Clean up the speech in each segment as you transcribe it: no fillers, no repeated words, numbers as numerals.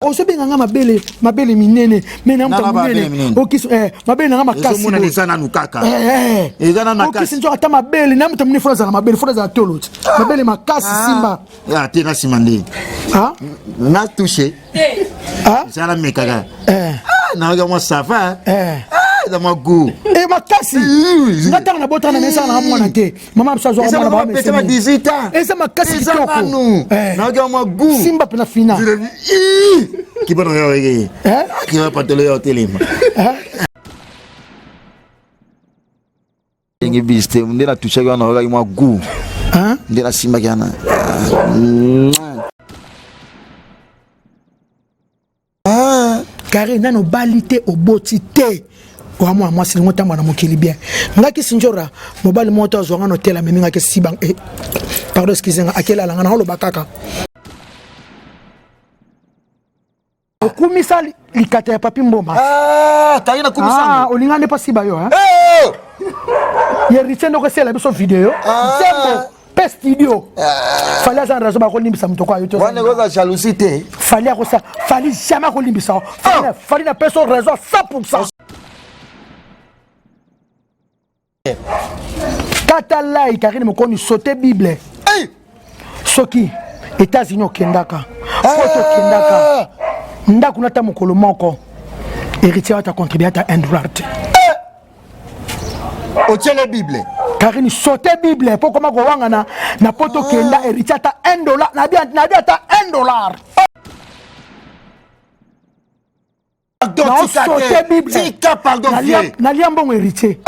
ozobenga nga mabele minene mena mta minene okisi mabele nga makasi mona nesana nukaka ezana makasi okisi nzo ata mabele na mta mine froza na mabele froza tolo mabele makasi simba ya tena simande na touché ça la mekaka na ga mo safa da mo goût makasi ngata na bota na mesa na mwana te mama msazo wa mwana ba mesa 18 ans eza makasi kitoko na ga mo goût simba pena fina ki bono yo ege ki va patelo yo telema ngi biste ndena touché ga na ga mo goût ndena simba kana Carré nano balité au botité wa moi c'est ngota mwana mokili bien ngaki sinjora mobali moto azonga no tela meminga ke sibang pardon excusez-moi akela langa na holo bakaka okumisa likata ya papi mboma tayina kumisa olingane pa siba yo ye ritendo ko sela biso video zembo pest idio fallait ça raison ba ko limbisa mutoko ayo to wana goza jalousie fallait ko ça fallait jamais ko limbisa fallait na personne raison 100%. Katalai Karine mokoni sauter Bible. Soki États-Unis okendaka. Foto kendaka. Ndaku nata mokolo moko. Héritier ta contribuer à $1. O tele Bible. Karine sauter Bible pour comment ko wanga na poto kenda héritier ta $1 na bien ta $1. Donc sauter Bible. Tika pardon. Na liambon héritier.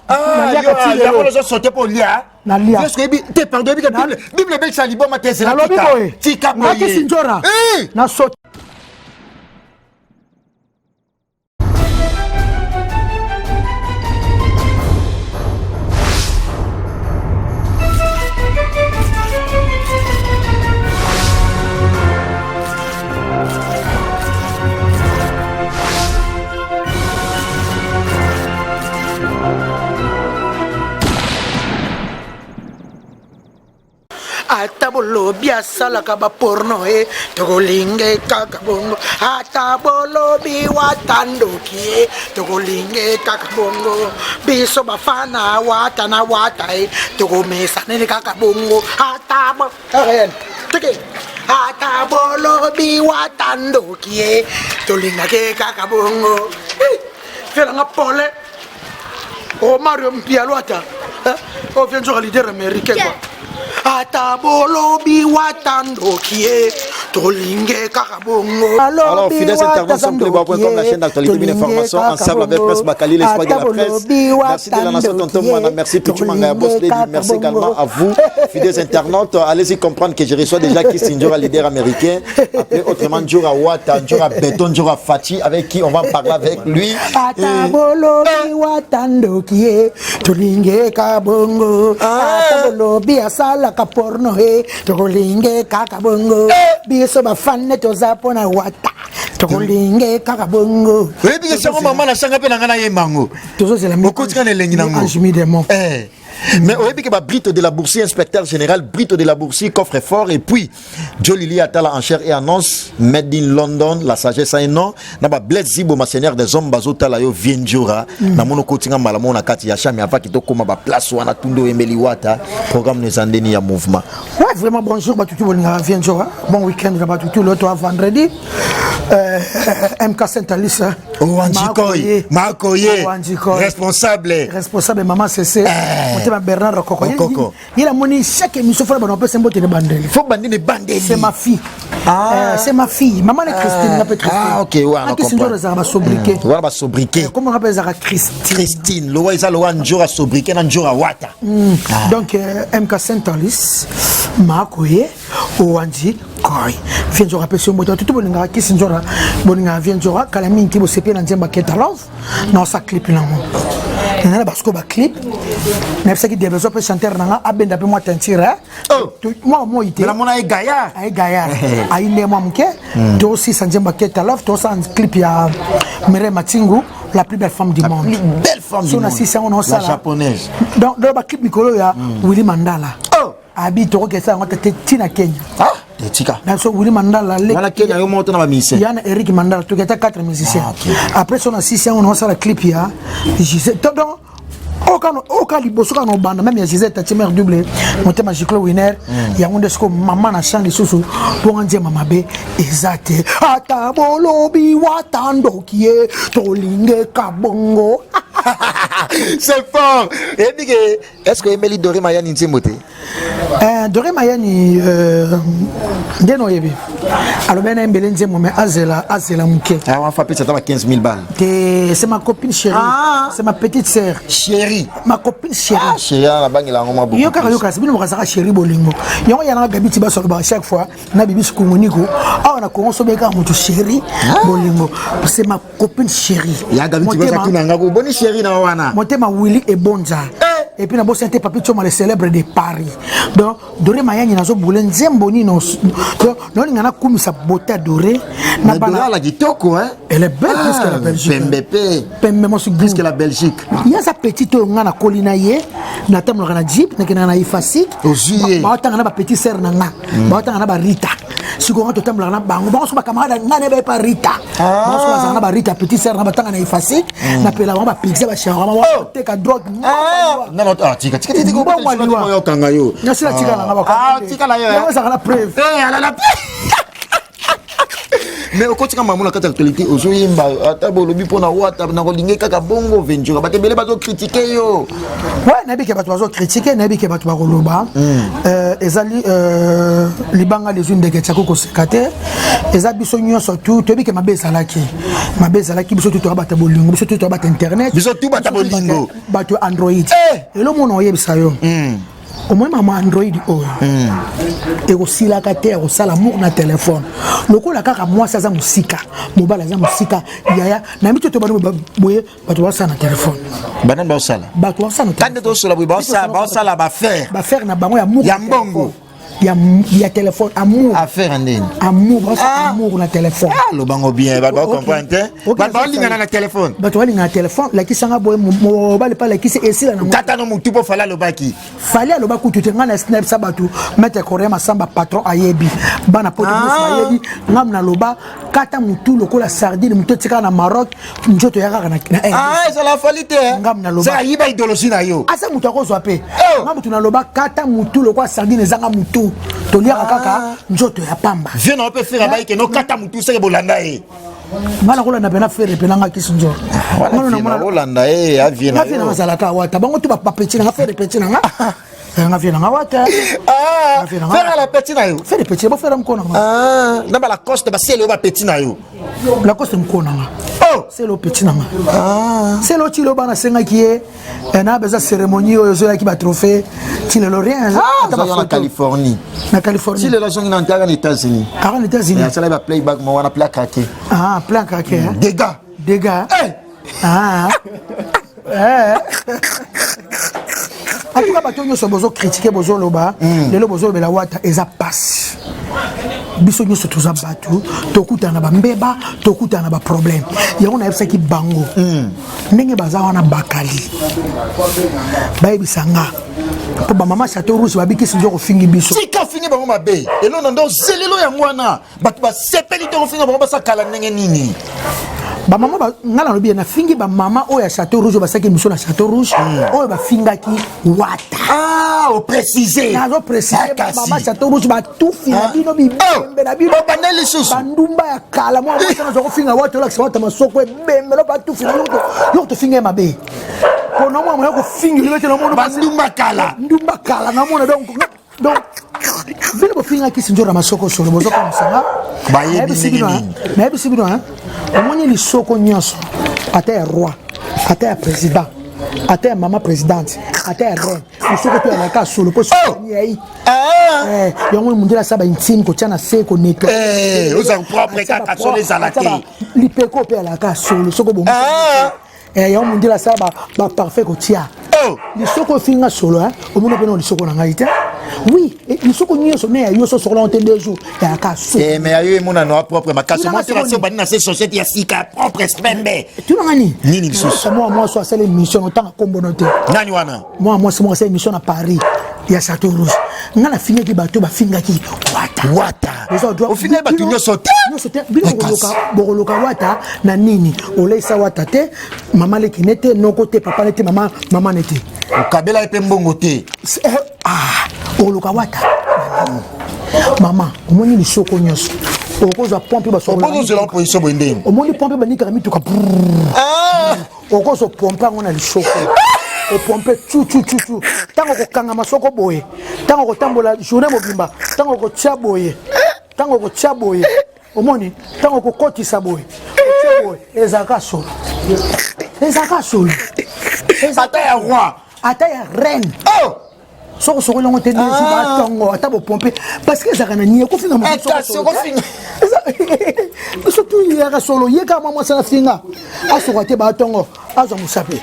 Il y a pas sauter pour lia. Parce que te pardon Bible bel salibo ma tese la tika boye. Na sinjora. Na sauter Atabolo biasala kaba porno togolinge kakabongo atabolo biwatando kie togolinge kakabongo biso bafana wata na wata togomesa nene kakabongo atabo teke atabolo biwatando kie tolinga ke kakabongo fela ngapole o Mario Mpialwata o vient jouer leader américain quoi. Atabolo biwatando kie tolinge kakabongo. Alors fidèles internautes sur playboy.com, la chaîne d'actualité et d'information ensemble avec Presse Bakali, l'espoir de la presse. Merci de la nation tonton Mana, merci Pichu Manga Boss Lady, merci également à vous fidèles internautes. Allez-y comprendre que je reçois déjà Christine Djora, leader américain, appelé autrement Djora Wata, Djora Béton, Djora Fati, avec qui on va parler avec lui. Atabolo biwatando kie tolinge kakabongo. Atabolo biasala kaporno tolinge kakabongo. Biso bafane tozapona wata tolinge kakabongo. Oui bien ça maman la sanga pe na ngana yemango. Tozo c'est la moko tika nelengi nango. Mais au début, Brito de la Boursier, inspecteur général, Brito de la Boursier, coffre-fort, et puis Jolili Atala en chair et en os, Made in London, la sagesse a un nom, Naba Blaise Zibo, ma seigneur des hommes, Bazo Talayo, Vienjora, Namono Kotinga Malamona Kati Yacham, Yava Kito Koma, Place Wana Tundo Emeli Wata, programme de Zandeni à mouvement. Ouais, vraiment, bonjour, Batutu, Vienjora, bon week-end, Batutu, l'autre vendredi, MK Saint-Alice, Wanjikoye, Makoye, responsable, maman CC. Bernard Rokoko. Il a moni chaque émission faut pas se mbote de bandeli. Faut bander de bandeli. C'est ma fille. C'est ma fille. Maman est Christine, n'a pas Christine. OK, ouais, on comprend. Ça va sobriquer. Voilà va sobriquer. Comment on appelle ça Christine? Christine, lo isa lo njora sobriquer na njora wata. Donc MK Saint-Alice, Makoye, Owanji Koy. Vient je rappelle sur moto tout boninga ki sinjora boninga vient je kala minti bo sepia na nzemba keta love. Non ça clip là mo. Na parce que ba clip mais c'est qui développe peut chanter nanga abenda pe moi tentira. Moi ité. La mona e gaya. Ay gaya. Ay ne moi mke. To aussi sanjemba keta love to ça clip ya Mere Matingu. La plus belle femme du monde. La plus belle femme du monde. La japonaise. Donc dans le clip Mikolo ya Willy Mandala. Habite au Kenya, on était Tina Kenya. Tika. Naso Willy Mandala. Voilà qu'il y a un montant dans ma mission. Il y a Eric Mandala, tu as 4 musiciens. Après, on a 6 ans, on a la clip. Aucun liboso quand on bande même il y a des mère doublé monter ma giclo winner il y a un desco maman na chant les sous pour en dire maman be exact atabolo bi watando qui est tolinge kabongo. C'est fort. Et puis est-ce que Emily Doré Mayani Nzimote Doré Mayani deno yebi alors ben Embele Nzemo mais azela muke ah on va ça 15 000 balles c'est ma copine chérie c'est ma petite sœur chérie ma copine chérie chérie la banque la ngoma beaucoup yoka c'est bino kasaka chérie bolingo yongo yana gabiti ba solo ba chaque fois na bibi sukungoniko ah na kongo sobeka mutu chérie bolingo c'est ma copine chérie ya gabiti ba sakunanga ko boni chérie na wana motema Willy et Bonza et puis na bosse était papi Choma le célèbre de Paris donc Doré Mayani nazo boulen zemboni no non ngana kumisa beauté Doré na bana la kitoko hein elle est belle plus que la Belgique pembe mo plus que la Belgique il y a sa petite ngana kolina ye na tamlo kana jeep na kana ifasik ba tanga na ba petit sœur na nga ba tanga na ba Rita siko ngato tamlo na bango ba so ba camarade ngana ba pa Rita ba so na ba Rita petit sœur na ba tanga na ifasik na pela ba pizza ba shara ba te ka drogue non tika ko ba yo kanga yo na sila tika na ba tika la yo ya sa kana preuve ala la mais au côté quand maman la actualité aujourd'hui ata bolobi pona wata na kolinga kaka bongo venture batebele bazo critiquer yo ouais nabi ke bato bazo critiquer nabi ke bato bakoloba ezali libanga les unes de ketchako ko sekate ezabi so nyonso tout tobi ke mabeza laki biso tout bata bolingo biso tout bata internet biso tout bata bolingo bato android et le monde oyebisa yo au moins maman Android et aussi la carte et aussi l'amour na téléphone le ko la kaka moi ça za musika mobile za musika yaya na mito to bano boye bato wa sana téléphone banan ba sala bato wa sana quand to sala ba sala ba faire na bango ya amour ya mbongo ya téléphone amour affaire ndeni amour amour na téléphone le bango bien ba comprendre ba linga na téléphone bato wa linga na téléphone la kisanga boye mobile pa la kisi esila na tata no mutu po fala lo baki fallait alo ba kutu tenga na snap sabatu mettre korea masamba patron ayebi bana poto ayebi ngam na loba kata mutu lokola sardine mutu tika na Maroc njoto ya kaka na c'est la falité ngam na loba ça yiba idéologie na yo asa mutu akozwa pe ngam mutu na loba kata mutu lokola sardine zanga mutu tolia kaka njoto ya pamba viens on peut faire ba ke no kata mutu se bolanda e mala kola na pena faire penanga kisunjo ngalo na bolanda e aviena na mazalaka wata bango tu ba petit na faire petit na nga viena nga wata faire la petit na yo faire petit ba faire mkono na ba la coste ba c'est le ba petit na yo la coste mkono nga c'est le petit na nga c'est le tilo bana senga qui est na beza cérémonie oyo zo ki ba trophée tilo le rien na Californie si les gens en États-Unis en États-Unis ça va playback mo wana plaque craqué plaque craqué dégâts en tout cas bato nyonso bozo critiquer bozo loba lelo bozo bela wata eza passe biso nyonso toza bato tokutana ba mbeba tokutana ba problème yango na yebisa ki bango ndenge baza wana bakali bayebisanga po ba mama Château Rouge babikisi njo kofingi biso tika fingi bango mabe elo ndo zelelo yango wana bato ba sepeli to kofinga bango basakala ndenge nini ba mama ba ngala lobi na fingi ba mama oya Château Rouge basaki mission na Château Rouge oyo ba fingaki wata au préciser nazo préciser ba mama Château Rouge ba tout fina bino bimbe na bino baneli susu bandumba ya kala mo ba nazo finga wata la wata masoko bembe lo ba tout fina yo to finga mabe ko no mo ko fingi le te no mo bandumba kala na mo donc vile bo finga ki sinjora masoko solo bozo comme ça ba yebi mais bisibino omoni li soko nyonso ata roi ata président ata maman présidente ata reine li soko to la ka solo po solo yi yango mundela saba intime ko tana se ko neto oza propre ka solo ezalaki li peko pe la ka solo soko bo yango mundela saba ba parfait ko tia li soko finga solo omoni pe no li soko na ngaite oui li soko nyonso ne yo so solo onte 2 jours ya ka so mais ayo mona no propre makaso mo tira se bani na se société ya sika propre spembe tu ngani nini biso moi so c'est l'émission autant kombonote nani wana moi c'est l'émission à Paris ya château rouge nga na finga ki bato ba finga ki wata au final bato nyo sauté bino bokoloka wata na nini olesa wata te mama le kinete noko te papa nete mama nete okabela epe mbongo te okoloka wata mama omoni lisoko nyonso okozwa pompe basokola okozwa position boyende omoni pompe banikaka mituka okozwa pompe yango na lisoko opompe tu tango kokanga masoko boye tango kotambola journée mobimba tango kotia boye omoni tango kokotisa boye ezaka solo ata ya reine soko soko longo te nesi ba tongo ata bo pompe parce que ezaka na nie ko finga mo soko surtout il y a solo yeka mama sana finga asoko te ba tongo azo musape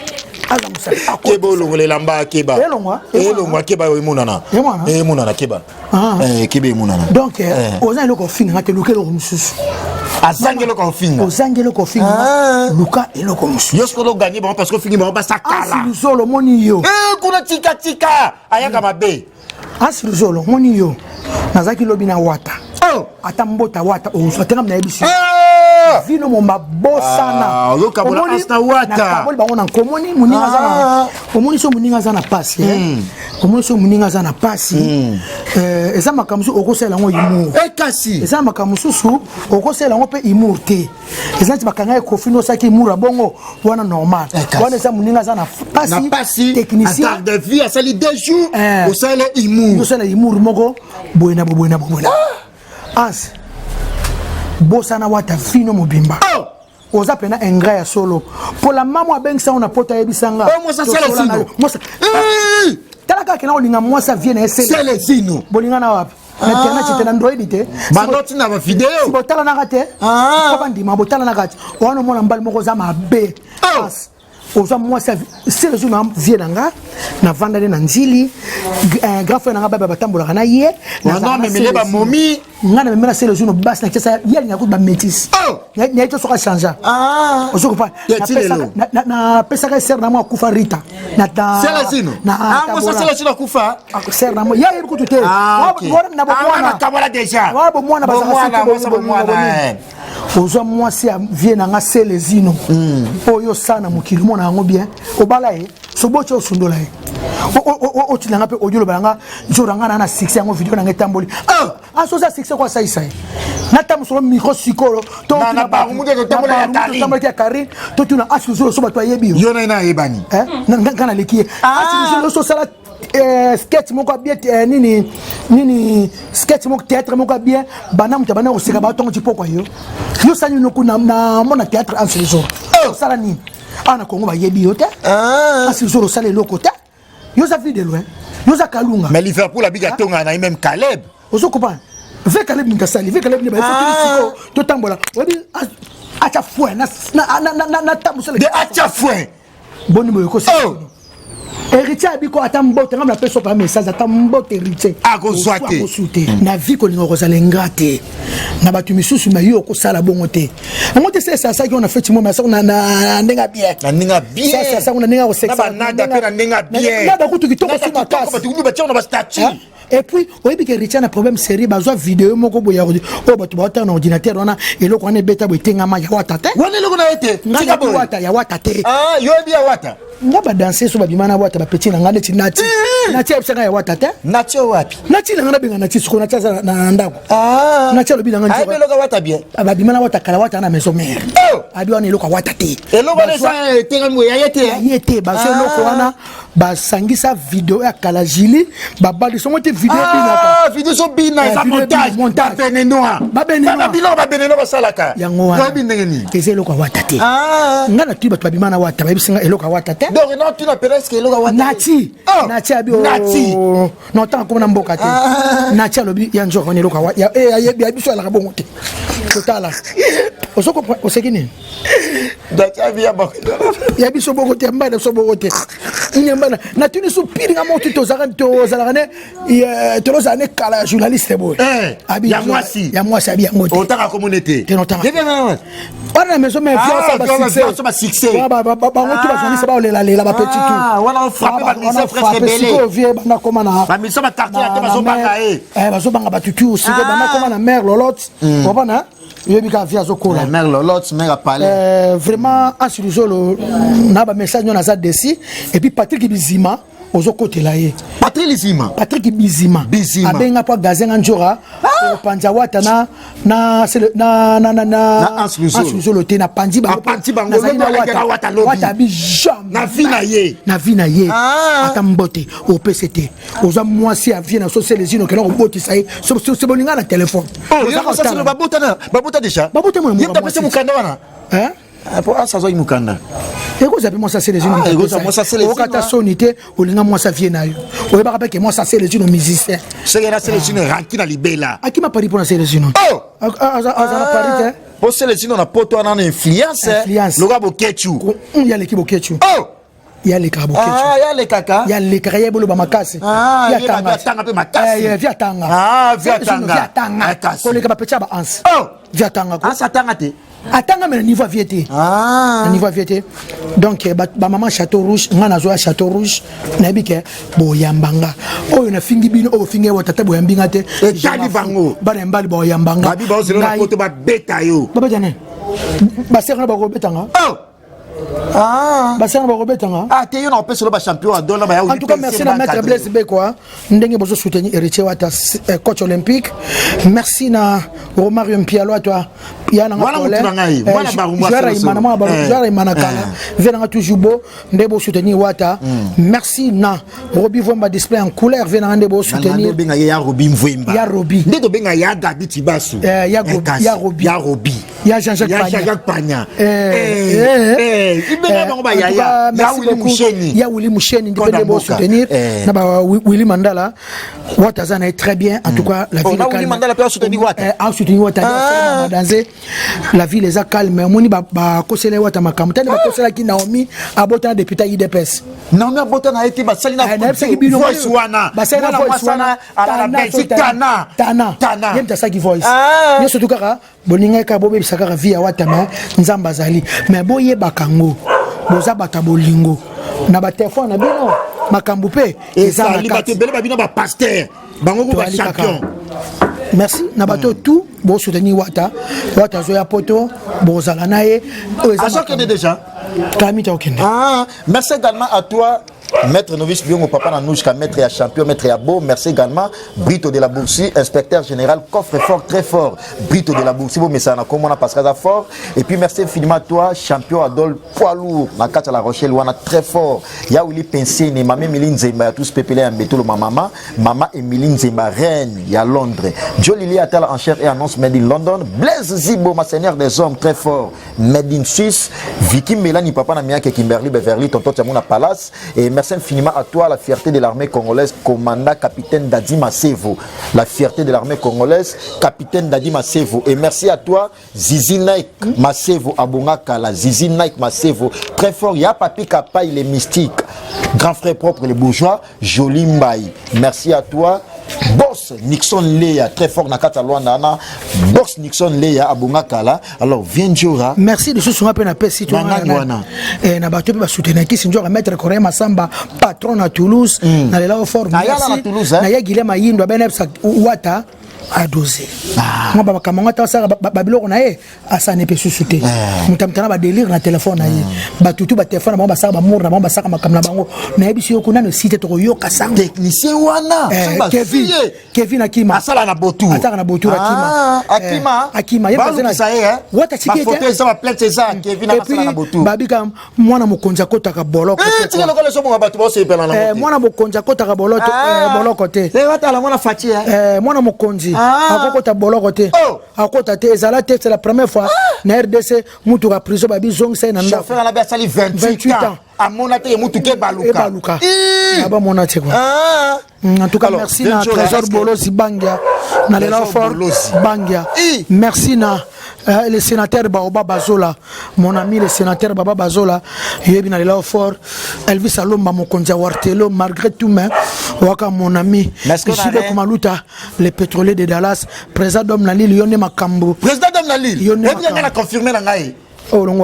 keba olongolela mba keba elongwa keba emonana keba keba emonana donc oza eloko ofinga te luka eloko mosusu azangelo ko finga luka eloko mosusu yosko lo gagner bon parce que fingi ba sakala asiluzolo moni yo kuna tika ayaka mabe asiluzolo moni yo nazaki lobi na wata ata mbota wata ozotenga na ebisi vino momba bosana lokabola asta wata nakaboli bango na komoni muninga zana omoni so muninga zana pasi omoni so muninga zana pasi eza makamusu okosela ngo imu kasi eza makamusu su okosela ngo pe imu te eza ti bakanga ekofino saki imura bongo wana normal wana eza muninga zana pasi technicien à de vie à sali 2 jours osala imu moko boyena as bosana wata fino mobimba oza pena engrais ya solo pola mama abengisa ona pota yebisanga talaka kena olinga mwasa vie na esele zino bolinga na wapi na internet te na android te bandoti na ba video botala na kate ko bandima botala na kate wana mona mbali moko za mabe oza mwasa sele zino vie nanga na vandale na nzili grand frère nanga baba batambola na ye na memele ba momi ngana memela sele zino bas na kesa yeli na ko ba métis na ito soka changer ozo ko pa na pesa ka ser na mo kufa rita na ta sele zino mo sele zino kufa ser na mo ya yebi kutu te na bo mwana kabala deja wa bo mwana ba sa ozo mwasi vie nanga sele zino oyo sana mokili mona yango bien obala e sobocho osundola e o tilanga pe audio balanga joranga na succès yango video na ngetamboli asoza succès kwa saisa na tamu so micro sikolo to na ba mude to tambola ya Karine to tuna asuzo so batwa yebi yo na yebani ngana lekie asuzo so sala sketch moko bien nini sketch moko théâtre moko bien bana mutabana oseka ba tongo tipoko yo sani no kuna na mona théâtre asuzo sala ni ana kongo ba yebi yo te asuzo sala eloko te yo za vie de loin yo za kalunga mais Liverpool abiga tonga na même Caleb ozo comprendre ve Caleb Nkasali ve Caleb ne ba faut to tambola obi acha fouet na tamu sala de acha fouet boni mo ko sa héritier abiko atambote ngam na peso pa message atambote héritier akozwate na vie ko lingo kozala ngate na batu misusu ma yo ko sala bongo te ngote c'est ça qui on a fait mo ma ça na ndenga bien ça on a ndenga ko sexa na nada pe na ndenga bien na ba kutu kitoko sur ma casse ba statue et puis oyebi ke héritier na problème série bazwa vidéo moko boya o batu ba ta na ordinateur wana eloko wana beta bo tengama ya wata te wana eloko na ete ngaka bo wata ya wata te yo bi ya wata ngaba danser so ba bimana wata ba petit na ngane ti nati ebisanga ya wata te nati wapi nati na ngana benga nati siko nati na ndako nati lo bilanga nti eloko wata bien ba bimana wata kala wata na maison mère abi wana eloko wata te eloko na sa tengamwe ya yete ba so eloko wana ba sangisa video ya kala jili ba bali so mote video binaka video so bina za montage benenoa ba benenoa ba salaka yango wana bindengeni eloko wata te ngana tu ba bimana wata ba bisinga eloko wata te donc non tu na presque eloko wata nati abi non tant comme na mboka te nati alobi ya njoko ne loka ya ya biso ala bongo te totala osoko osekini dati abi ya bako ya biso bongo te mbada so bongo te na tuni so pili nga moto to zalane tolozane kala journaliste boy ya mwasi abi yango otaka communauté wana maison mais viens ba succès ba ngoto ba journaliste ba olela ba petit tout wana frapper ba ministre frère rebelle vie bana koma na ba ministre ba quartier te ba zo banga bazo banga ba tutu aussi bana koma na mère lolotte obana yebika via zokola mère lolotte mère a parlé vraiment assuruzolo na ba message na za desi et puis Patrick Bizima ozo kotela ye Patrick Bizima abenga pa gazenga njora panjawata na Ansluzolo te na panji bango wata bijam na vina ye atambote au PCT oza mwasi avie na socialisino ke na robotisa ye so boninga na téléphone ça c'est babota déjà babota mo yeba pese mukanda wana pour ça zo imukanda eko zapi moi ça c'est les unes au kata sonité olinga moi ça vient na yo oyeba ka ke moi ça c'est les unes musiciens c'est les unes ranki na libela akima pari pour na c'est les unes azana pari pour c'est les unes na poto na influence loga bokechu ya leki bokechu ya le kabo kechu ya le kaka ya le kaka ya bolo ba makasi ya tanga pe makasi via tanga via tanga ko le kaba pecha ba ans via tanga ko asa tanga te atanga mais niveau viété niveau viété donc ba maman Château Rouge ngana zo Château Rouge na bike bo yambanga oyo na fingi bino o fingi wa tata bo yambinga te tali bango ba mbali bo yambanga ba bi ba zelo na poto ba beta yo ba jane ba serna ba ko betanga basanga bakobetanga te yo na opesolo ba champion adona ba ya en tout cas merci na maître Blaise Bekwa ndenge bozo soutenir héritier wata coach olympique merci na Romario Mpialo toi yana ngala manakala venanga toujours beau ndebo soutenir wata merci na Robi Vomba display en couleur venanga ndebo soutenir benga ya Robi Mvemba ya Robi ndeto benga ya David Tibasu ya Robi ya Jean-Jacques Pagna ya Willy Moucheni ndebo soutenir na ba Willy Mandala wata zana est très bien en tout cas la ville Willy Mandala peut soutenir wata soutenir wata danser la ville est calme moni ba kosela wata makamtani ba kosela ki Naomi abota député IDPS Naomi abota na été ba salina voice wana ba salina voice wana ala Belgique tana yemta saki voice ye surtout kaka boninga ka bobe bisaka via wata ma nzamba zali mais boye bakango boza bata bolingo na ba téléphone na bino makambu pe eza na kati bele ba bino ba pasteur bango ko ba champion. Merci na bato tout bo soutenir wata zo ya poto bo zala nae à chaque déjà Kamita okende. Merci également à toi Maître Novice Biongo Papa Nanouchka, maître et champion, maître et beau. Merci également Brito de la Boursie, inspecteur général, coffre fort, très fort. Brito de la Boursie, beau message na comme on a passé à fort. Et puis merci infiniment à toi, champion Adol poids lourd, na Kata La Rochelle, on a très fort. Ya Willy Pensé, Mamé Miline Zemba, tous pépélé en béto le maman, maman Emiline Zemba, reine, ya Londres. Jolie Atal en chair et annonce Made in London. Blaise Zibo, ma seigneur des hommes, très fort. Made in Suisse. Vicky Mélanie Papa Namia Kimberly Beverly, tonton Tiamouna Palace. Et merci infiniment à toi, la fierté de l'armée congolaise, commandant capitaine Dadi Masevo. La fierté de l'armée congolaise, capitaine Dadi Masevo. Et merci à toi, Zizi Naik Masevo, Abonga Kala, Zizi Naik Masevo. Très fort, ya Papi Kapa, il est mystique. Grand frère propre, les bourgeois, Jolie Mbaye. Merci à toi. Boss Nixon Leya, très fort Nakata Luandana. Boss Nixon Leya, Abonga Kala. Alors, viens Djora. Merci de ce soir à Napé citoyen. Et Nabato va soutenir qui s'injure à mettre Corée Massamba, patron à Toulouse. N'allez là au fort. Merci. Naya Guilhem Ayindo, Benepsa Ouata. A doser. Moi, bah, quand on ça, Babylone, on a ça n'est pas sous-souté. Mon tamtana va délire dans le téléphone. Bah, tout le téléphone, bah, ça va mourir, bah, ça va comme la bango. Mais si on a le site, trop yo, Kassam. Technicien, Wana. Kevin Akima. Asala na botu. Atara na botu, Akima. Akima. Il y a pas ça, hein. What a ticket. Ça va plaire, c'est ça. Kevin Asala na botu. Babika, moi, na mokonza kota ka bolok. Tu le connais, son batu, c'est pas là. Moi, na mokonza kota ka bolok, bolok côté. C'est what, la moi, la fatigue. Moi, na mokonzi. Akoko ta boloko te. à côté de ça c'est la première fois na RDC mutu ka prison ba bizong sai na chauffeur à la base sali 28 ans à monate mutu ke baluka aba monate quoi en tout cas merci na Trésor Bolosi Bangia na l'effort Bangia merci na le sénateur Baoba Bazola mon ami le sénateur Baba Bazola yebi na l'effort Elvis Alomba Mokonja Wartelo malgré tout mais waka mon ami Ishide Kumaluta le pétrolier de Dallas président Dom Nalil Yone Makambo président Dom Nalil yebi nga confirmer na ngai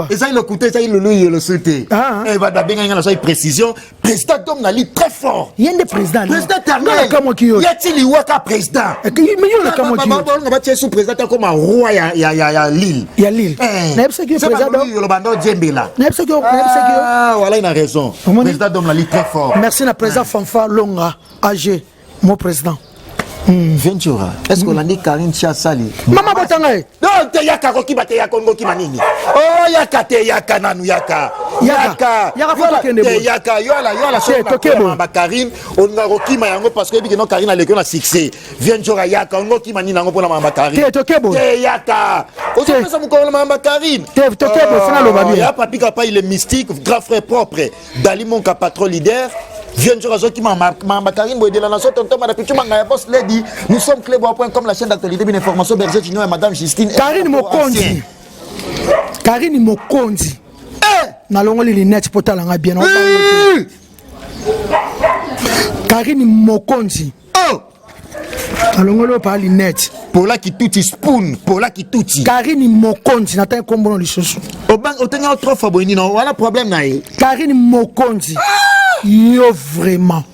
et ça il écouté ça il le souhaité et va d'abord il y a une précision président Dom Nalil très fort il y a des présidents Ternel y a-t-il waka président mais il y a comme qui on va sous président comme un roi ya Lille n'est-ce que président le bando Djembela n'est-ce que voilà il a raison président Dom Nalil très fort merci na président Fanfa Longa AG mon président Ventura est-ce qu'on a dit Karine Chassali maman Botangaye non te yaka ko kibate ya Kongo kimanini oh yaka te yaka nanu yaka te yaka yola so ba Karine on nga ko kima yango parce que bikeno Karine a le na succès Ventura yaka on ko kimani nango pona mamba Karine te yaka o so pesa mu ko mamba Karine te tokebo fana lo babie ya papi papa il est mystique grand frère propre Dali mon patron leader Viens sur qui m'a Karine Boy de la nation tonton madame Pichu manga boss lady nous sommes clé.com la chaîne d'actualité bien information Berger Chino et madame Justine Karine Mokonzi na longoli linette potala nga bien Karine Mokonzi na longolo pa linette Pola qui tuti spoon Pola qui tuti Karine Mokonzi na tan kombono lisoso otenga trop faboini non voilà problème na ye Karine Mokonzi yo vraiment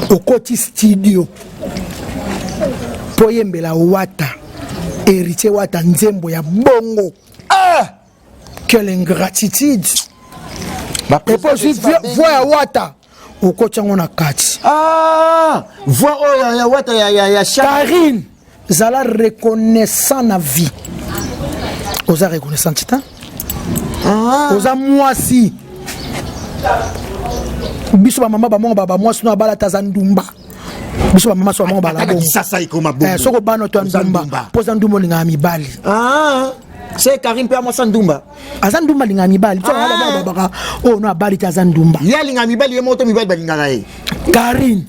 au côté studio poyembela wata héritier wata nzembo ya bongo quelle ingratitude et puis voix wata au côté on a kati voix ya wata ya Karine zala reconnaissant na vie oza reconnaissant tita oza mwasi biso ba mama ba mongo ba mwasi no bala tazandumba biso ba mama so mongo bala bongo sasa ikoma bongo soko bano to ndumba poza ndumbo linga mibali c'est Karine pe amasa ndumba azandumba linga mibali to baba baba o no abali tazandumba ya linga mibali ye moto mibali balinga ngai Karine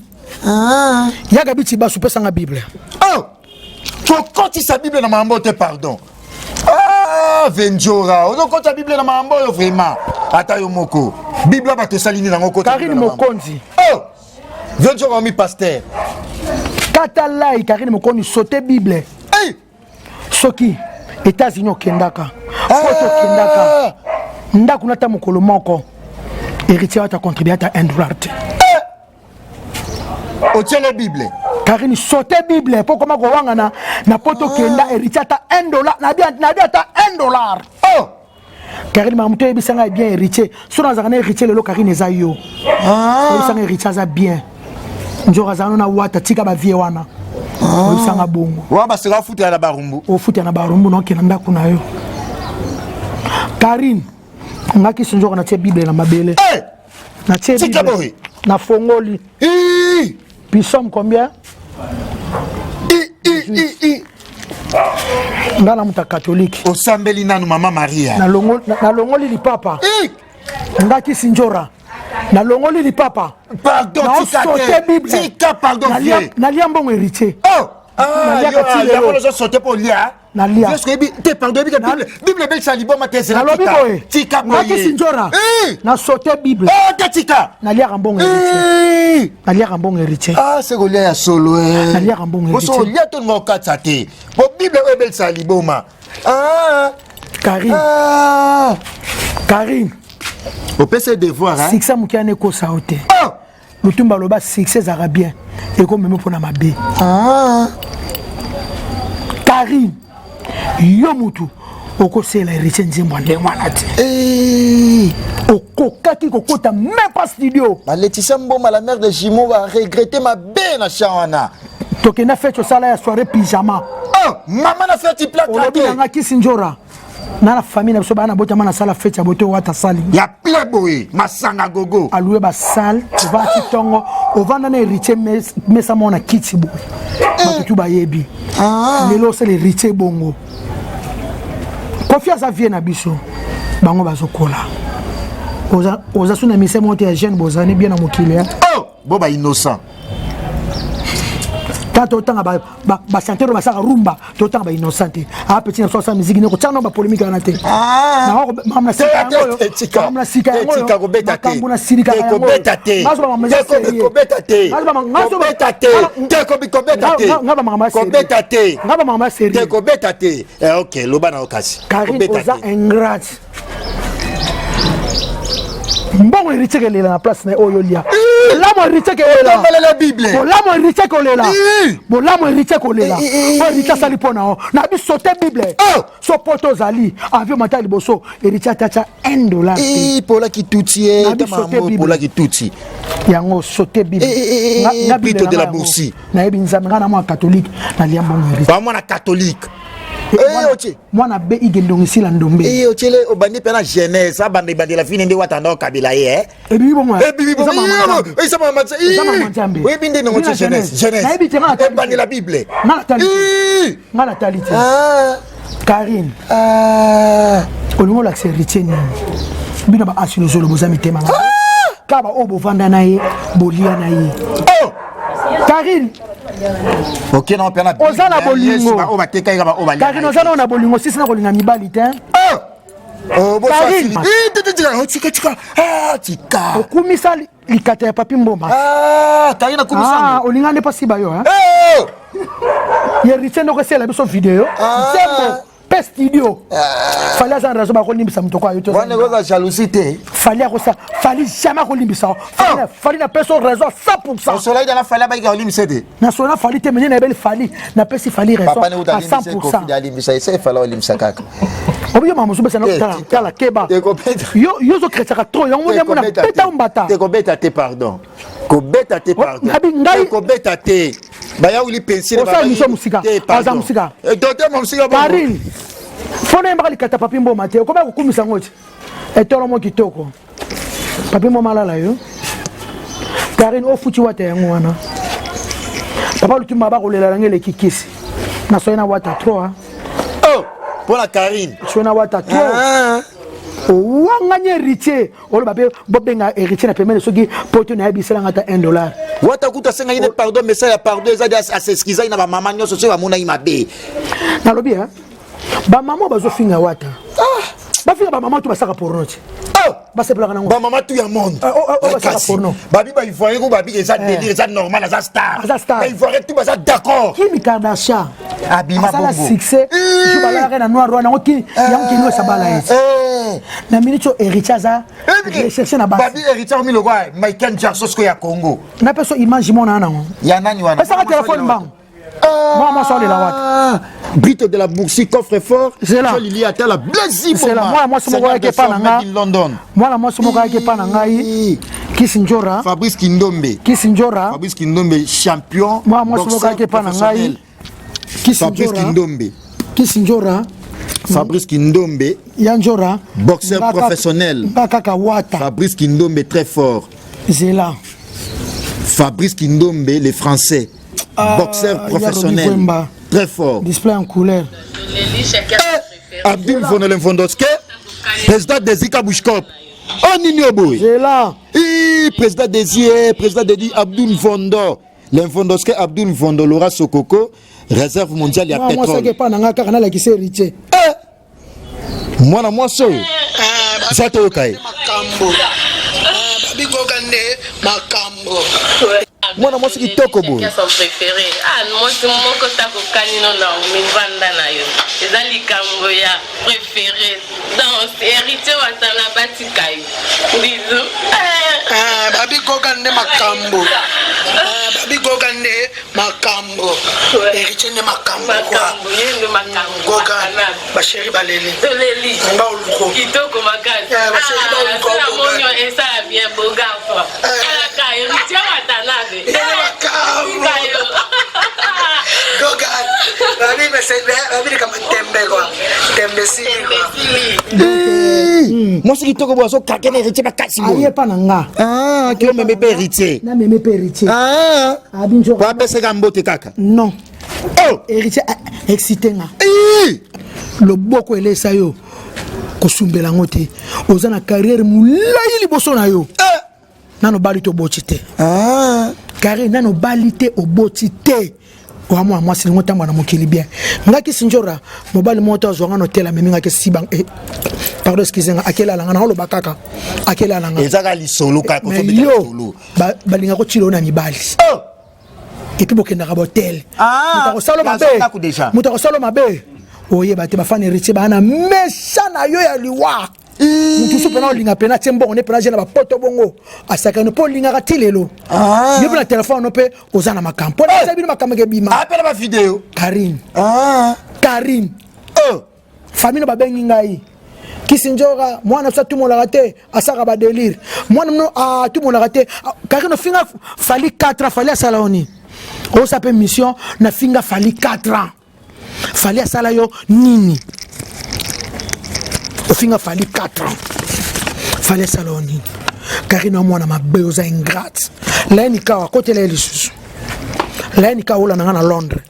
yaga biti basu pesa nga Bible kokoti sa Bible na mambo te pardon Venjora on compte la Bible na mambo vraiment ata yo moko Bible ba te salini na ngoko Karine Mokonzi Venjora mi pasteur katalai Karine Mokonzi sauter Bible soki États-Unis okendaka foto okendaka ndako nata mokolo moko héritier ata contribuer ata $1 o tiele Bible Karine sauter Bible pour comment ko wanga na poto kenda héritier ata $1 na bien ata $1 Karine mamuto ebisanga bien héritier so na zana héritier lelo Karine eza yo ebisanga héritier za bien njora zana na wata tika ba vie wana ebisanga bongo wa ba sera futa na barumbu o futa na barumbu no kenda kuna yo Karine ngaki sinjora na tie Bible na mabele na tie Bible na fongoli puis somme combien ndana muta catholique osambeli nanu mama Maria na longoli li papa ngaki sinjora na longoli li papa pardon tika pardon na liambongo héritier ya ko zo sauter pour lia na lia parce que te pardon Bible bel salibo matezela tika ngaki sinjora na sauter Bible tika na lia rambongo héritier na lia rambongo héritier c'est golia ya solo na lia rambongo héritier so lia ton mo katsate bo Bible bel salibo ma Karine au PC devoir hein succès mukane ko saote lutumba loba succès arabien et comme même pour na mabe Karine yo mutu okosela héritier nzembo ndengwana te okokaki kokota même pas studio ba Laetitia Mboma la mère de Jimo va regretter ma belle na chawana tokena fait sala ya soirée pyjama maman na fait plat olobi nanga kisinjora na la famille na biso bana bota mana sala fête ya boto wata sali ya playboy masanga gogo aloué ba salle va titongo ovanda na héritier mesa mona kiti bo batutu ba yebi lelo c'est les héritiers bongo confiance à vie na biso bango bazokola oza suna mise monte ya jeune bozani bien na mokili oh boba innocent Tant autant ba chanter ba saka rumba autant ba innocente a petit na sosa musique ne ko tana ba polémique na te na mamna sika ngolo mamna sika ngolo tika ko beta te ko sika ko beta te ko beta te ko beta te ko beta te ngaba mama ko beta te ngaba mama série ko beta te OK loba na okasi ko beta te ingrat Bon héritier que la place na oyo lia. La mo héritier que là. La Bible. Bon la mo héritier que là. Bon la mo héritier que là. O héritier sali pona o. Na bi sauter Bible. So poto zali. Avion mata liboso héritier tacha $1. Pola ki tuti ta maman pola ki tuti. Yango sauter Bible. Na plutôt de la boursie. Na ebi nzambe na mo catholique na lia bon héritier. Ba mo na catholique. Moi na be igendongi sila ndombe ochele obandi pena jeunesse abandi bandi la fini ndi watanda kabila ye ebi bongo ça mama oui bindi no jeunesse ebandi la Bible ngala talite Karine olingo la héritier ni bino ba asilo zolo bozami tema kaba obo vanda na ye bolia na ye Karine OK non pena ozala bolingo Karine ozala na bolingo sisi na kolinga mibali te tika okumisa likata ya papi mbomba Karine kumisa olinga ne pasi ba yo héritier ndoko sela biso video zembo studio fallait ça raison ba ko limbisa mutoko ayo to wana ko jalousie te fallait jamais ko limbisa fallait na personne raison 100% soleil dans la fallait ba ko limbisa te na sona fallait te menye na belle fallait na pesi fallait raison à 100% ya limbisa c'est fallait limbisa kaka obiyo mamusu besa na kala keba yo zo kretaka trop yo mona peta umbata te ko beta te pardon ko beta te pardon ko beta te baya uli penser ba musika aza musika docteur musika ba Karine fona mbali kata papi mboma te ko ba kukumisa ngoti etolo mo kitoko papi mboma lala yo Karine ofuti wata yango wana papa lutumba ba kolela ngele kikisi na soina wata 3 pour la Karine soina wata 3 wanganye héritier olo babe bobenga héritier na pemele soki poto na yebisela ngata $1 wata kuta senga ine pardon mais ça ya pardon ezadi aseskiza ina ba mama nyoso so ba mona imabe na lobi ba mama bazo finga wata ba finga ba mama tu basaka porno ti ba se plaka nango ba mama tu ya monde basaka porno babi ba ivoire ko babi eza délire eza normal eza star ba ivoire tu baza d'accord Kim Kardashian abima bongo ça succès je balaka na noir wana oki yango no sabala eti na minito héritier za chercher na base babi héritier mi logo Michael Jackson ko ya Congo na peso image mona na ya nani wana pesa téléphone bang moi sur les lawat Brito de la Boursie coffre fort Joli à la blazy c'est là moi somo ko ke pana London moi somo ko ke pana ngai Kisinjora Fabrice Kindombe champion moi somo ko ke pana ngai Fabrice Kindombe Yanjora boxeur professionnel Fabrice Kindombe très fort Zela Fabrice Kindombe les Français boxeur professionnel très fort display en couleur Abdul Vondoske président de Zika Bushkop oh Nino Boy Zela président de Abdul Vondo l'infondoske Abdul Vondo Laura Sokoko réserve mondiale ya pétrole moi ça pas nanga kana la kise héritier mwana mwaso zato yokai babi gogande makambo mwana mwasi kitoko boy son préféré mwasi moko tako kanino na mivanda na yo eza likambo ya préféré dans héritier watana batika yo bisous babi gogande makambo babi gogande makambo héritier ne makambo makambo yendo makambo goga basheri baleli leli nga oluko kitoko makasi basheri ba oluko na monyo esa bien boga fa ala ka héritier watana be makambo goga babi mesebe babi kama tembe kwa Moi c'est qui toko bozo kakene héritier ba kasi mo. Aye pa nanga. Ah, qui on même pas héritier. Na même pas héritier. Ah. Abinjo. Kwa pesa gambote kaka. Non. Oh, Héritier excité nga. Le boko elesa yo. Kosumbela ngote. Ozana carrière mulayi liboso na yo. Nano balite obotite. Ah. Carré nano balite obotite. Oamo amwa silingo tamba na mokili bien. Ngaki sinjora mobali moto azwanga no tela meminga ke sibang pardon excusez-moi akela langa na holo bakaka akela langa ezaka lisolo ka ko sobeta lisolo balinga ko chilo na mibali et puis bokenda ka botel ah muta ko solo mabe oye bate bafane héritier bana mesha na yo ya liwa mutu so pena olinga pena tembo on est pena jena ba poto bongo asaka no po linga ka tilelo yo pena téléphone no pe ozana makampo na sabi makamke bima appelle ma vidéo Karine Karine famille ba bengi ngai kisinjora mwana sa tout mon raté asaka ba délire mwana no tout mon raté Karine finga fali 4 ans fali à saloni o sa pe mission na finga fali 4 ans fali à sala yo nini o finga fali 4 ans fali à saloni Karine mwana mabe oza ingrate la ni kawa côté la lisusu la ni kawa na Londres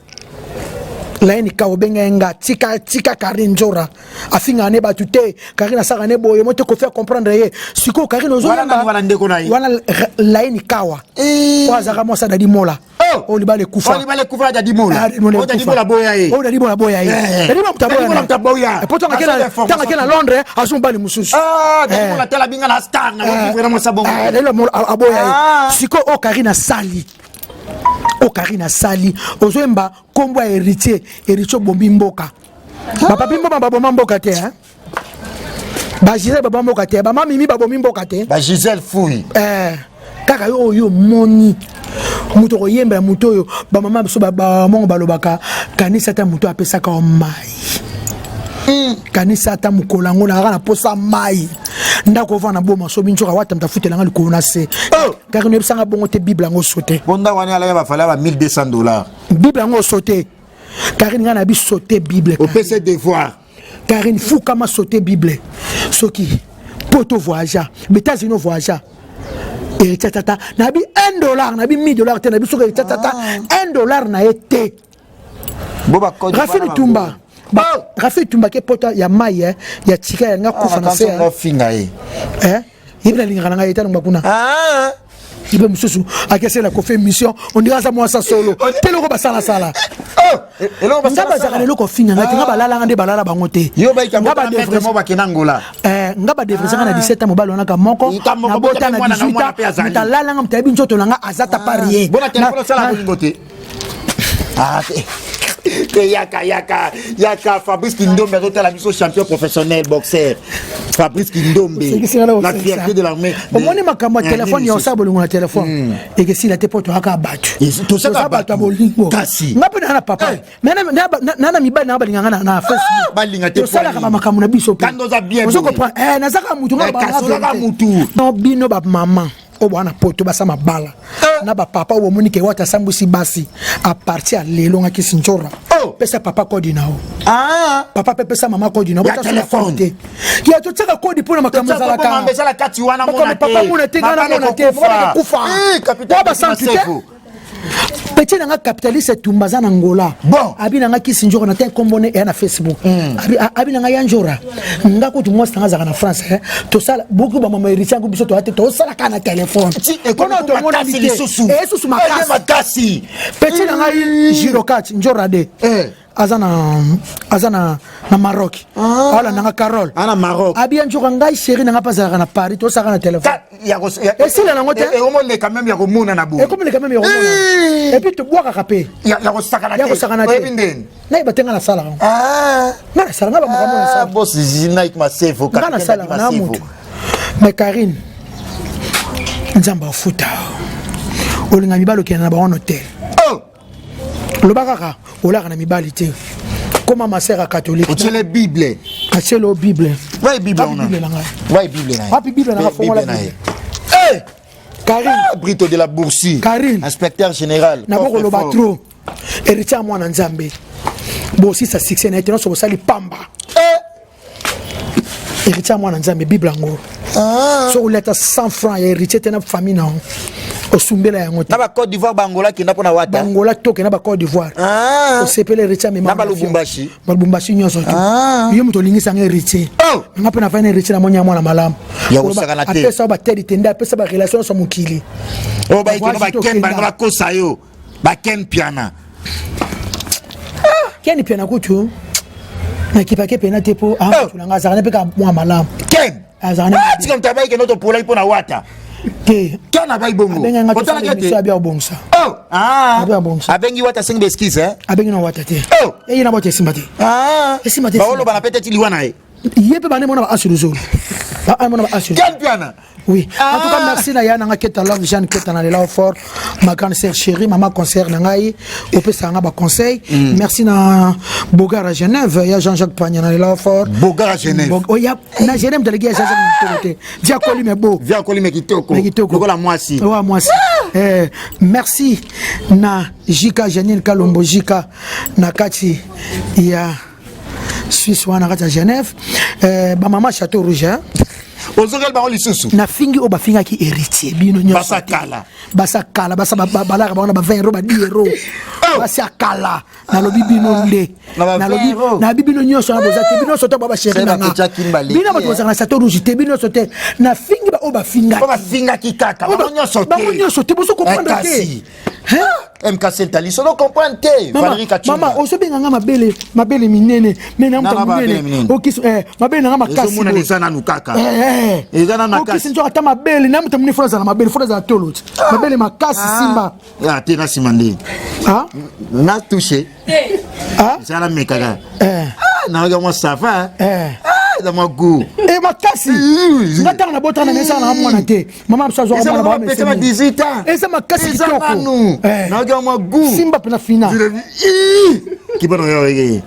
la ni kawa benga nga tika Karine njora afinga ne batute Karine saka ne boye moto ko faire comprendre ye siko Karine ozo wala ndeko na yi wana la ni kawa kwa zaka mo sa dadi mola o libale kufa dadi mola o dadi mola boya ye o dadi mola boya ye dadi mola mtaboya e poto tanga kena Londres azumbali mususu dadi mola tela binga na star na ko vraiment sabon dadi mola aboya ye siko o Karine sali o Karine sali ozemba kombo ya héritier bombi mboka papa bimbo baboma mboka te hein ba Gisèle baboma mboka te ba mami baboma mboka te ba Gisèle fouille kaka yo moni muto ko yemba muto yo ba mama so ba mongo balobaka kanisa ta muto apesa ka mai kanisa ta mukolango na kana posa mai ndako vana boma so binchoka wata mtafutela ngali ko na se car ne bisanga bongo te bible ngo sauter bonda wani ala ba fala ba $1200 bible ngo sauter car ni ngana bi sauter bible au PC devoir car il faut kama sauter bible soki poto voyage betazi no voyage et tata na bi $1 na bi $1000 te na bi soki tata $1 na été boba code Rafini Tumba Rafini Tumba ke poto ya mai ya chika ya ngakufa na se finga ibla linga nga eta ngakuna ibe mususu akese la ko fait mission on dira ça moi ça solo telo ko basala sala elo basala ngaba le ko finga ngati ngaba lala ngande balala bangote yo ba ikamba mettre mo bakena ngola ngaba devrer na 17 ans mobalo na ka moko na bota na 18 ans mutalala ngam tabi njoto nga azata parier bona telefono sala ko ngote Yaka Fabrice Kindombe est la mission champion professionnel boxeur. Fabrice Kindombe, la fierté de l'armée. Au moins, ma téléphone, il y a un sable sur le téléphone. Et que si la tépote a battu. Tout ça va battre. Kassi. N'a pas papa. Mais n'a mi ba na ba linga na Facebook. Ba linga te. Ça la kama makamu na biso. Quand nous a bien. On comprend. Na zaka mutu na ba mutu. Non bino ba maman. O bwana poto basama bala na ba papa o monike wata sambusi basi a partir lelo ngaki sinjora pesa papa kodi nao papa pesa mama kodi nao ya téléphone ya to tsaka kodi pona makamu zala ka mbeza la kati wana mona te papa mona te ngana mona te kufa capitaine ba santi petit nga capitaliste tumbaza na ngola abina nga kisinjora na te kombone e na Facebook abina nga yanjora nga ko tumo stanga za na France to sala beaucoup ba mama héritier ngo biso to ate to sala kana téléphone kono to ngona ni susu makasi petit nga Girocat njora de azana na Maroc ala na Carole ana Maroc abia njora ngai chérie na paza na Paris to sala na téléphone et si la ngote et au monde quand même ya ko mona na bo et comme le quand même ya ko mona et puis te bois capé ya ko sakana te na ibatenga na sala na sala na ba mo na sala boss Zinaik Masefo na sala na mutu mais Karine nzamba futa olinga mibalo kena na ba hotel le bakaka olaka na mibali te comme ma sœur catholique tu les bible c'est le bible ouais bible on a ouais bible na happy bible na fongola Karine Brito de la Boursie Karine inspecteur général na boko lo batro héritier moi na nzambe bo si ça succès na été non so sali pamba héritier moi nzambe Bible ngo so uleta 100 francs ya héritier tena famille non osumbela yango na ba Côte d'Ivoire bangola ki na pona wata bangola toke na ba Côte d'Ivoire o sepele héritier mais na ba Lubumbashi nyonso to yo muto lingisa nga héritier nga pena fa héritier na monya mwana malamu ya usaka na te apesa ba tedi tenda apesa ba relation so mukili o ba ikono ba ken ba kosa yo ba ken piana ken piana kutu na kipake pena tepo tulanga zakana peka mwa malamu ken azana ti comme tabaye ke notre pola ipona wata ke ken na ba ibongo otala ke te abia bonsa abia bonsa abengi wata sing beskis abengi na wata te e na bote simate simate ba olo bana peut-être liwana yepe bane mona ba assuruzolo ba mona ba assuruzolo ken piana. Oui, en tout cas, merci Naya Nanga Ketalov, Jeanne Ketana Lela Fort, ma cancer chérie, maman concert Nangaï, Opé Sanga ba conseil. Merci na Bogar à Genève, il y a Jean-Jacques Pagnan Lela Fort. Bogar à Genève. Oh, il y a na Genève délégué à Jean-Jacques. Dia Koli me beau. Dia Koli me kitoko. Koko la moi si. Ouais, moi si. Merci na Jika Janine Kalombo Jika Nakati, il y a Suisse wana à Genève. Ba maman Château Rouge. Ozogal ba oli susu na fingi o ba finga ki héritier bino nyonso basakala basa balaka ba 20 euros ba 10 euros basakala na lobi bino nde na lobi na bibino nyonso na bozate bino soto ba chéri na bino ba tozanga na Château Rouge te bino sote na fingi ba o ba finga ki kaka ba nyonso te boso comprendre te MK Sentali solo comprendre te Valérie Kachuma mama oso benga mabele minene mena mta minene okis mabele nga makasi mona lesana nukaka ezana nakasi okis nzo ata mabele na mta mnifola za mabele fola za tolo mabele makasi simba ya te na simandi na touché ezana mekaka na ga mo safa da magu makasi ngata na botana mesa na mwana te mama msa zo mwana ba mesa 18 ans eza makasi kitoko na ga magu simba pena fina kiba no yo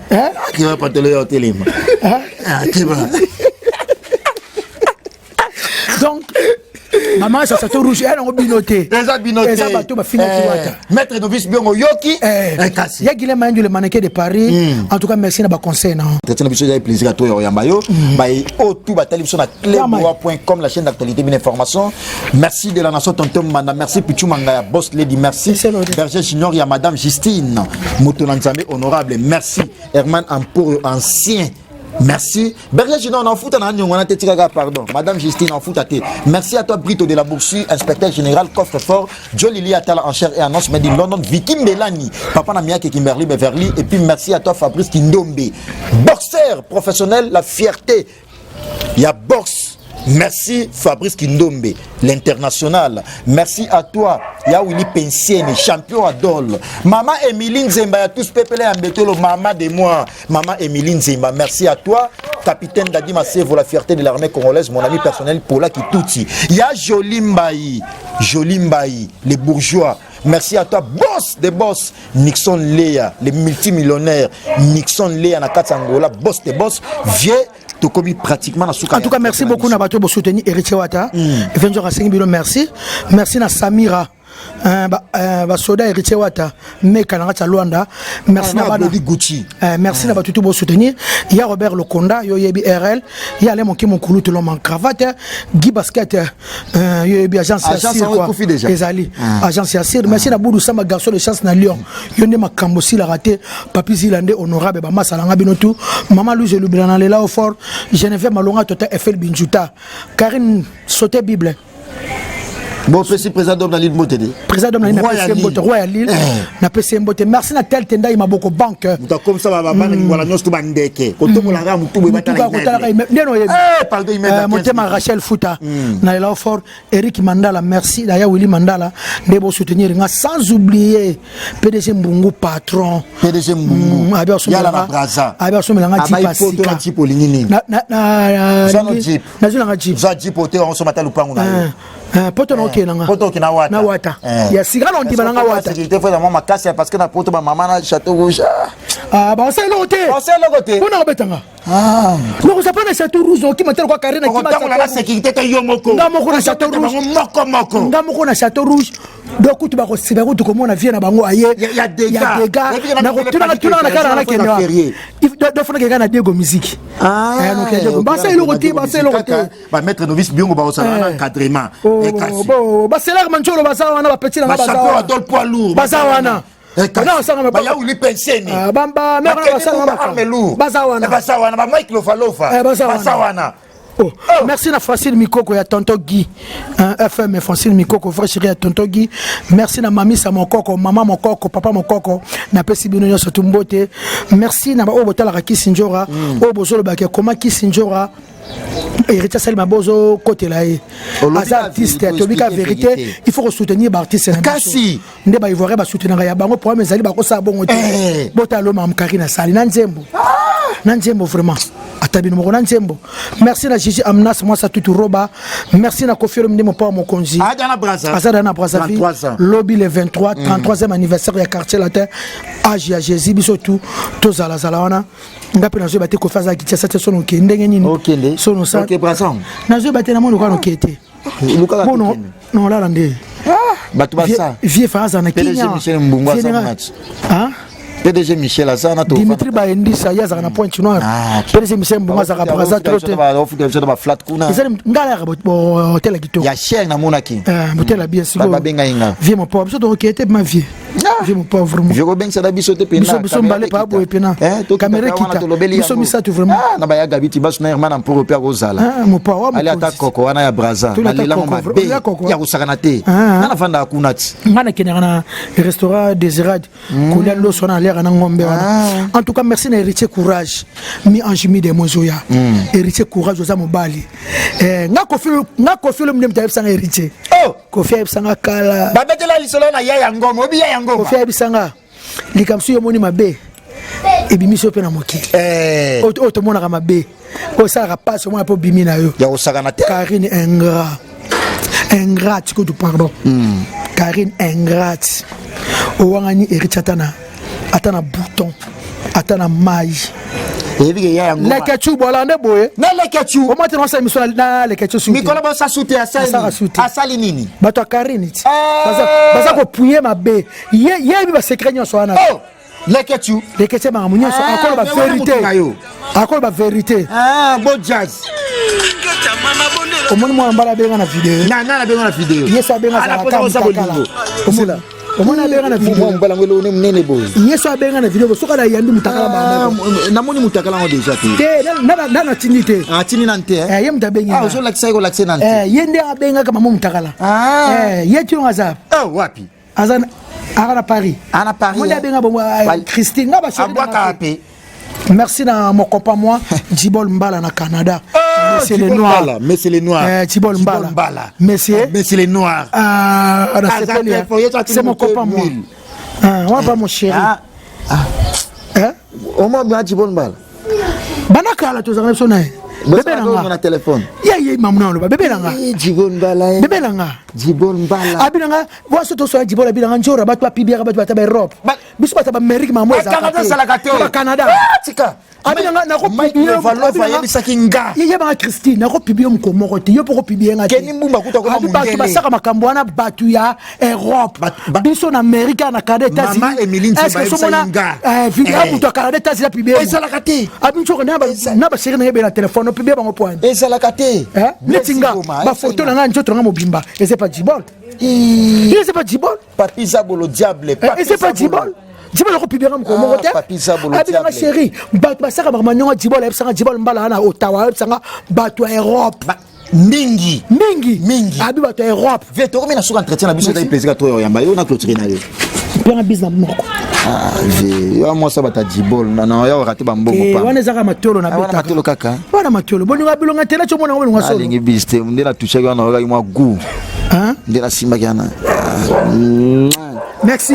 kiba patelo yo telema kiba donc maman ça Château Rouge elle on binoté eza bato ba fina kiwata maître novice biongo yoki kasi ya Guilhem Mandu le mannequin de Paris en tout cas merci na ba conseil na tete biso ya plaisir à toi ya mayo ba o tout ba télévision na cleboa.com la chaîne d'actualité bien information merci de la nation tonton Manda merci Pichu Manga boss lady merci Berger Junior ya madame Justine Moutona Nzambe honorable merci Herman Amporo ancien. Merci. Berger Junior, on en fout pardon. Madame Justine, en fout à thé. Merci à toi, Brito de la Boursu, inspecteur général, coffre-fort, Jolie Lili Atala en chair et annonce, Made in London, Vicky Melani, Papa Namia Kimberly Beverly, et puis merci à toi, Fabrice Kindombe. Boxeur professionnel, la fierté. Il y a boxe. Merci Fabrice Kindombe, l'international. Merci à toi, Yaouli Pensienne, champion à Dole. Maman Emiline Zemba, à tous peuple ambetolo, maman de moi. Maman Emiline Zemba, merci à toi, capitaine Dadi Massevo, la fierté de l'armée congolaise, mon ami personnel Paula Kitouti. Ya Jolimbaï, les bourgeois. Merci à toi, boss des boss, Nixon Léa, les multimillionnaires, Nixon Léa, Nakats Angola, boss des boss, vieux. Pratiquement en tout cas, merci beaucoup à pour soutenir Héritier Wata. Merci. Merci à Samira. Soda Héritier Wata. Mais Kananga Luanda. Merci à Gucci. Merci à tout pour soutenir. Il y a Robert Lokonda, Yoyebi RL. Il y a les mon Koulou, tout le monde en cravate. Guy Basket, Yoyebi Agence Yassir. Ezali. Agence Yassir. Merci à Boudou Sama, garçon de chance na Lyon. Yonde Makambosi l'a raté. Papi Zilande, honorable, Bama Salanga Binotou. Maman Louise Lubran, là au fort. Geneviève Malonga, Tota FL Binjuta. Karine Sauté Bible. Bon, président d'homme dans l'île Motede. Président d'homme dans l'île Royal Lille. Na PC Mbote. Merci na tel tenda il m'a beaucoup banque. Comme ça va voilà nous tout bandeke. Quand on la ramu tout ba tala. Pardon, Montema Rachel Fouta. Na la fort Eric Mandala, merci Daya Willy Mandala de vous soutenir sans oublier PDG Mbungu patron. PDG Mbungu. Yala na Braza. Abia so melanga tipasika. Na Jeep. Na Jeep. Za Jeep hotel on so matalu pangu na yo. Poto na okena nga. Poto kina wata. Na wata. Ya sigala on dibana nga wata. Sécurité foi dans ma casse parce que na poto ba maman na Château Rouge. Ba on sait le côté. On sait le côté. On a betanga. Mais on s'appelle château rouge qui m'attend quoi carré na qui m'a la sécurité to yomoko. Ngamoko na château rouge. Moko. Ngamoko na château rouge. Donc tu vas recevoir tout comme on a vu na bango aye. Il y a des gars. Na rotuna na kana na kenya. Il faut que gars na Diego musique. Donc bah c'est le rôti, bah c'est le rôti. Bah mettre novice biongo ba osala encadrement. Bon, bah c'est là mancholo baza wana ba petit na baza. Chapeau adol poids lourd. Baza wana. Non, ça va pas. Ya uli penseni. Bamba, mais on va ça va. Baza wana. Ba Mike Lofalofa. Baza wana. Oh. Merci na Francine Mikoko ya Tonton Guy. FM Francine Mikoko, frère chéri ya Tonton Guy. Merci na Mami sa Mokoko, maman Mokoko, papa Mokoko. Na pesi bino yo sotu mbote. Merci na Obotala Kisinjora. Obozolo ba comment Kisinjora. Héritier Salima Bozo côté là. Az artiste Tobika vérité, il faut soutenir l'artiste na kasi. Nde ba ivoire ba soutenir ya bango pour mes ali ba ko sa bongo te. Botalo mam Karina Sali na Nzembo. Na Nzembo vraiment. Atabi numéro na Nzembo. Merci na Gigi Amnas moi ça tout roba. Merci na Kofi Olomide mon père mon konzi. Adana Braza. Azana Braza. Lobby le 23 33e anniversaire ya quartier latin. Agi ya Jésus biso tout tozala zala wana. Ngapi na zo bate ko faza kitya sa sono ke ndenge nini. Sono sa. OK Braza. Na zo bate na mo ko kete. Bon non la lande. Batu basa. Vie faza na Kenya. PDG Michel Mbungwa sa. Hein? PDG Michel Azana to. Dimitri Baendi ça ya za na point noir. PDG Michel Mbungwa za Braza trote. Ba ofuka ba flat kuna. Ezali ngala bo hotel kito. Ya cher na monaki. Hotel bien sûr. Ba benga inga. Vie mon pauvre, so to kete ma vie. Vie mon pauvre vraiment. Je robeng ça da biso te pena. Biso mbalé pa bo pena. Caméra kita. Biso misa tu vraiment. Na ba ya gabiti bas na hermana pour repère Rosala. Mon pauvre. Ali ata koko wana ya Braza. Ali la mama be. Ya kusakana te. Na fanda kunati. Ngana kenana restaurant Désirade. Kolia lo sona l'air na ngombe wana. En tout cas, merci na héritier courage. Mi anjimi de mozoya. Héritier courage oza mobali. Nga kofi le mnem taïf sanga héritier. Oh, kofi aïf sanga kala. Ba betela li solo na ya yangomo, obi ya yangomo. Kofi aïf sanga. Likamsu yo moni mabe. Ebimiso pe na moki. To mona ka mabe. O sala passe mo po bimi na yo. Ya osaka na te. Karine ingrat ko du pardon. Karine ingrat. O wangani héritier atana bouton atana maille evi ya yango la kechu bolande boye na la kechu o mate no sa mission na la kechu su mikolo ba sa souté asali nini bato akarini baza ko puye mabe ye bi ba secret nyoso ana oh la kechu ba munyo so akolo ba vérité bo jazz o moni mo mbala benga na vidéo na benga na vidéo yeso benga za ka omona benga na vidéo mbala ngelo ne mnene boy yeso benga na vidéo soka da yandi mutakala ba na moni mutakala ngo deja te na tinite tini nante ye mutabenga so lakisa ko lakisa nante yende abenga kama mo mutakala yetu ngaza wapi azana ana Paris mo benga bo Christine ngaba chérie merci na mon copain moi Djibol Mbala na Canada. C'est les noirs. Mais c'est les noirs. Djibol Mbala. Mais c'est les noirs. C'est mon copain moi. On va mon chéri. On m'a dit Djibol Mbala. Banaka la tozana sonay. Bébé nanga na téléphone. Ye mamna lo bébé nanga. Djibol Mbala. Bébé nanga. Djibol Mbala. Abinanga wa soto so Djibol abinanga njora batu apibia batu bata ba Europe. Biso bata ba Amerique mamweza. Canada salakate. Canada. Tika. Abinanga na ko publier Valofa ye bisakinga. Ye ba Christine na ko publier mkomoko te yo poko publier nga. Keni mbumba kuta ko mundele. Batu basaka makambo wana batu ya Europe. Biso na Amerique na Canada États-Unis. Mama Emeline Tibainga. Vidéo muto Canada États-Unis publier. Salakate. Abincho na ba chéri na yebe na téléphone publier bango point. Salakate. Netinga ba photo na nga njoto nga mobimba. Et c'est pas Djibol. Et c'est pas Djibol. Papi Zabolo diable. Et c'est pas Djibol. Djibol ko publier nga mkomoko te. Papi Zabolo diable. Abinanga chéri. Ba saka ba manyo Djibol ebsanga Djibol Mbala na Ottawa ebsanga bato ya Europe. Mingi. Abi bato ya Europe. Veto comme na sur entretien na biso ta plaisir to yo yamba yo na clôturer na yo. Bien business moko. Yo moi ça bata Djibol na yo raté ba mbongo pa. Wana zaka matolo na beta. Matolo kaka. Wana matolo. Boni ngabilonga tena chomona ngwe ngaso. Alingi biste ndela toucher yo na yo mwa goût. Ndela simba kana. Merci.